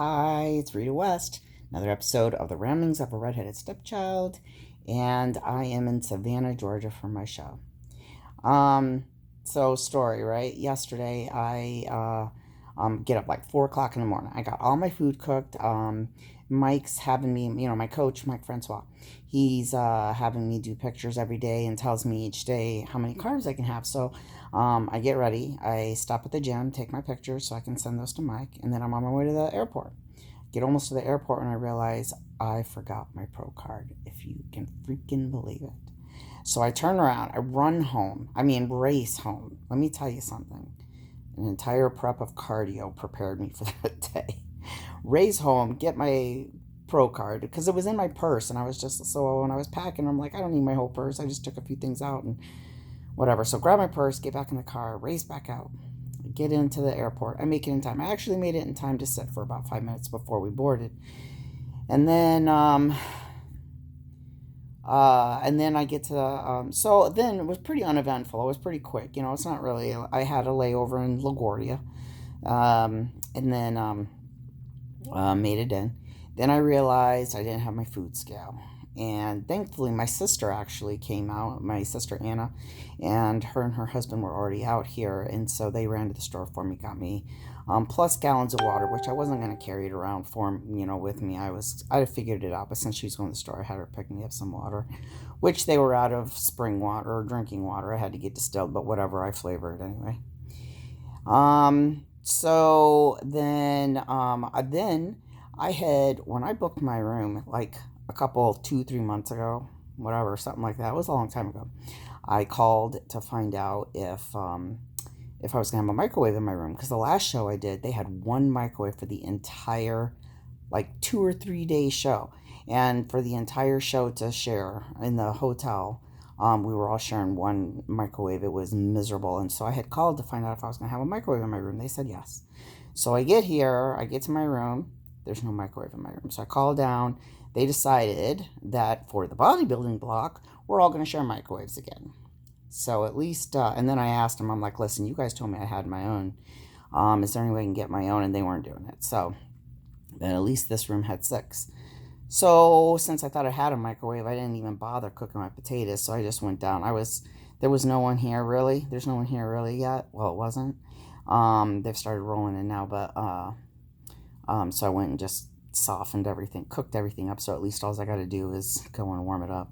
Hi, it's Rita West. Another episode of the Ramblings of a Redheaded Stepchild, and I am in Savannah, Georgia for my show. So story, right? Yesterday, I get up like 4 o'clock in the morning. I got all my food cooked. Mike's having me, my coach, Mike Francois, he's having me do pictures every day and tells me each day how many carbs I can have. So I get ready. I stop at the gym, take my pictures so I can send those to Mike, and then I'm on my way to the airport. Get almost to the airport and I realize I forgot my pro card, if you can freaking believe it. So I turn around, I run home. Race home. Let me tell you something. An entire prep of cardio prepared me for that day. Race home, get my pro card because it was in my purse, and I was just so when I was packing, I'm like, I don't need my whole purse. I just took a few things out and whatever. So grab my purse, get back in the car, race back out, get into the airport. I make it in time. I actually made it in time to sit for about 5 minutes before we boarded, and then I get to so then it was pretty uneventful. It was pretty quick. It's not really. I had a layover in LaGuardia, and then made it in. Then I realized I didn't have my food scale. And thankfully, my sister actually came out, my sister Anna, and her husband were already out here. And so they ran to the store for me, got me plus gallons of water, which I wasn't going to carry it around with me. I figured it out. But since she was going to the store, I had her pick me up some water, which they were out of spring water or drinking water. I had to get distilled, but whatever, I flavor it anyway. Then I had, when I booked my room, like a couple, 2, 3 months ago, whatever, something like that. It was a long time ago. I called to find out if I was gonna have a microwave in my room, because the last show I did, they had one microwave for the entire, like 2 or 3 day show, and for the entire show to share in the hotel. We were all sharing one microwave. It was miserable. And so I had called to find out if I was going to have a microwave in my room. They said yes. So I get here, I get to my room. There's no microwave in my room. So I call down. They decided that for the bodybuilding block, we're all going to share microwaves again. So at least, and then I asked them, I'm like, listen, you guys told me I had my own. Is there any way I can get my own? And they weren't doing it. So then at least this room had 6. So since I thought I had a microwave, I didn't even bother cooking my potatoes. So I just went down. There was no one here really. There's no one here really yet. Well, it wasn't. They've started rolling in now, but so I went and just softened everything, cooked everything up. So at least all I got to do is go and warm it up.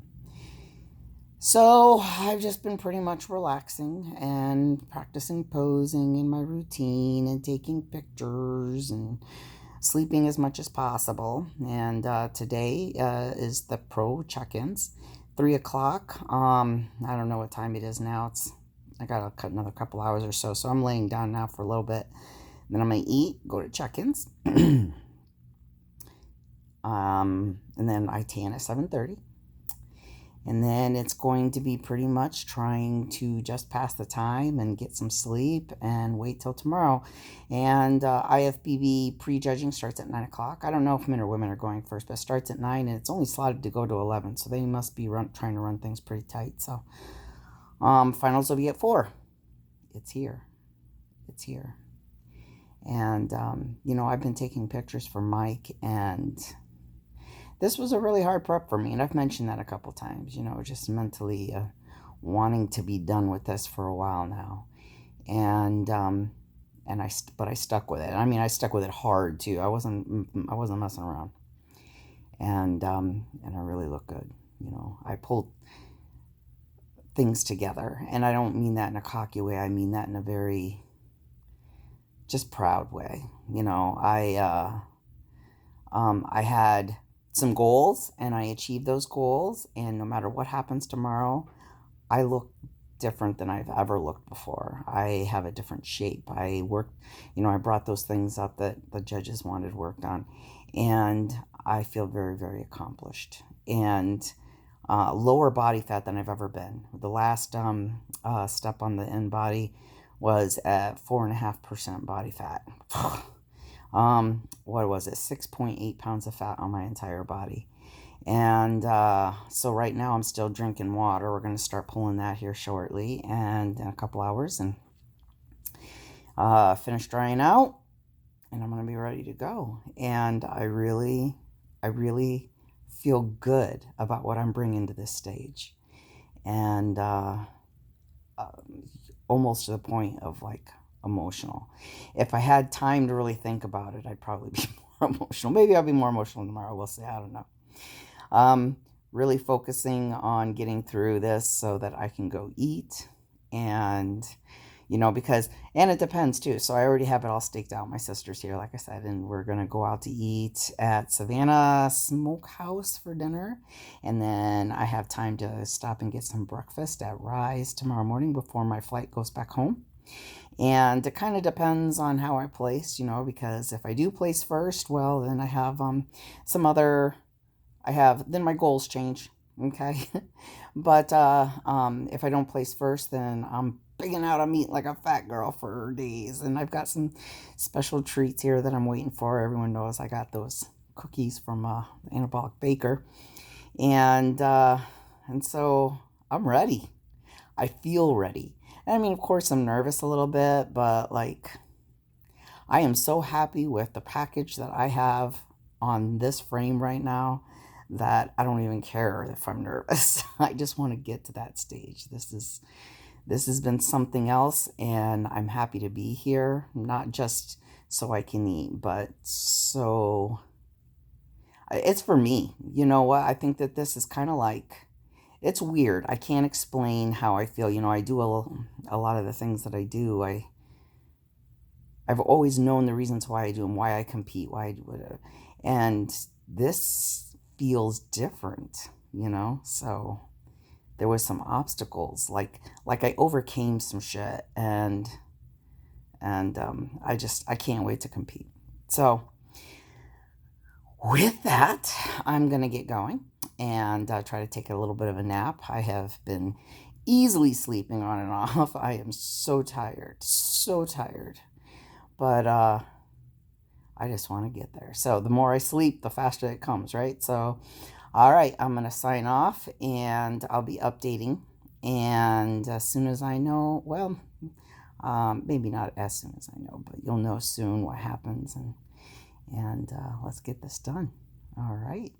So I've just been pretty much relaxing and practicing posing in my routine and taking pictures and sleeping as much as possible. And today is the pro check-ins, 3 o'clock. I don't know what time it is now. I gotta cut another couple hours or so. So I'm laying down now for a little bit. Then I'm gonna eat, go to check-ins, and then I tan at 7:30. And then it's going to be pretty much trying to just pass the time and get some sleep and wait till tomorrow. And IFBB prejudging starts at 9 o'clock. I don't know if men or women are going first, but it starts at 9 and it's only slotted to go to 11. So they must be trying to run things pretty tight. So finals will be at 4. It's here. It's here. And, I've been taking pictures for Mike, and this was a really hard prep for me, and I've mentioned that a couple times, just mentally wanting to be done with this for a while now. But I stuck with it. I stuck with it hard too. I wasn't messing around. And I really look good. I pulled things together, and I don't mean that in a cocky way. I mean that in a very just proud way. I had some goals, and I achieved those goals, and no matter what happens tomorrow, I look different than I've ever looked before. I have a different shape. I worked, I brought those things up that the judges wanted worked on, and I feel very, very accomplished, and lower body fat than I've ever been. The last step on the end body was at 4.5% body fat. What was it? 6.8 pounds of fat on my entire body. And so right now I'm still drinking water. We're going to start pulling that here shortly and in a couple hours, and finish drying out. and I'm going to be ready to go. And I really feel good about what I'm bringing to this stage. And uh, almost to the point of like emotional. If I had time to really think about it, I'd probably be more emotional. Maybe I'll be more emotional tomorrow. We'll see. I don't know. Um, really focusing on getting through this so that I can go eat and because and it depends too. So I already have it all staked out. My sister's here, like I said, and we're gonna go out to eat at Savannah Smokehouse for dinner, and then I have time to stop and get some breakfast at Rise tomorrow morning before my flight goes back home. And it kind of depends on how I place, because if I do place first, well, then I have some other then my goals change. Okay. But if I don't place first, then I'm bigging out on meat like a fat girl for days. And I've got some special treats here that I'm waiting for. Everyone knows I got those cookies from the Anabolic Baker. And so I'm ready. I feel ready. And I mean, of course, I'm nervous a little bit, but like, I am so happy with the package that I have on this frame right now that I don't even care if I'm nervous. I just want to get to that stage. This has been something else, and I'm happy to be here, not just so I can eat, but so it's for me. You know what? I think that this is kind of like it's weird. I can't explain how I feel. I do a lot of the things that I do. I've always known the reasons why I do them, why I compete, why I do it. And this feels different. So there was some obstacles, like I overcame some shit, and I can't wait to compete. So with that, I'm gonna get going and try to take a little bit of a nap. I have been easily sleeping on and off. I am so tired, so tired. But I just want to get there. So the more I sleep, the faster it comes, right? So, all right, I'm going to sign off and I'll be updating. And as soon as I know, well, maybe not as soon as I know, but you'll know soon what happens. And let's get this done. All right.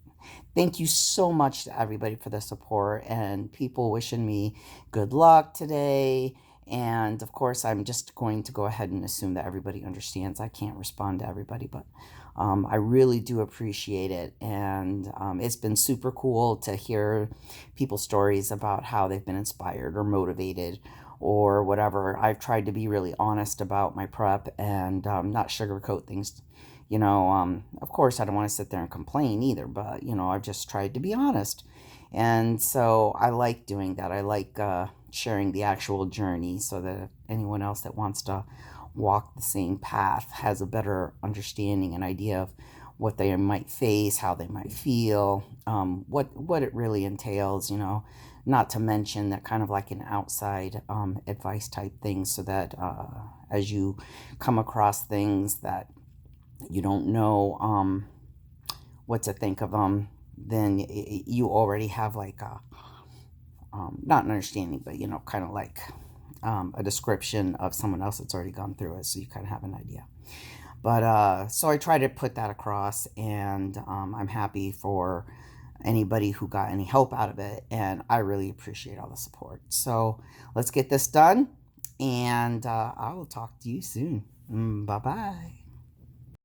Thank you so much to everybody for the support and people wishing me good luck today. And of course, I'm just going to go ahead and assume that everybody understands. I can't respond to everybody, but I really do appreciate it. And it's been super cool to hear people's stories about how they've been inspired or motivated or whatever. I've tried to be really honest about my prep and not sugarcoat things. Of course, I don't want to sit there and complain either, but, I've just tried to be honest. And so I like doing that. I like sharing the actual journey so that anyone else that wants to walk the same path has a better understanding and idea of what they might face, how they might feel, what it really entails, not to mention that kind of like an outside advice type thing so that as you come across things that you don't know what to think of them, then you already have like a not an understanding, but kind of like a description of someone else that's already gone through it, so you kind of have an idea. But so I try to put that across, and I'm happy for anybody who got any help out of it, and I really appreciate all the support. So let's get this done, and I will talk to you soon. Bye bye.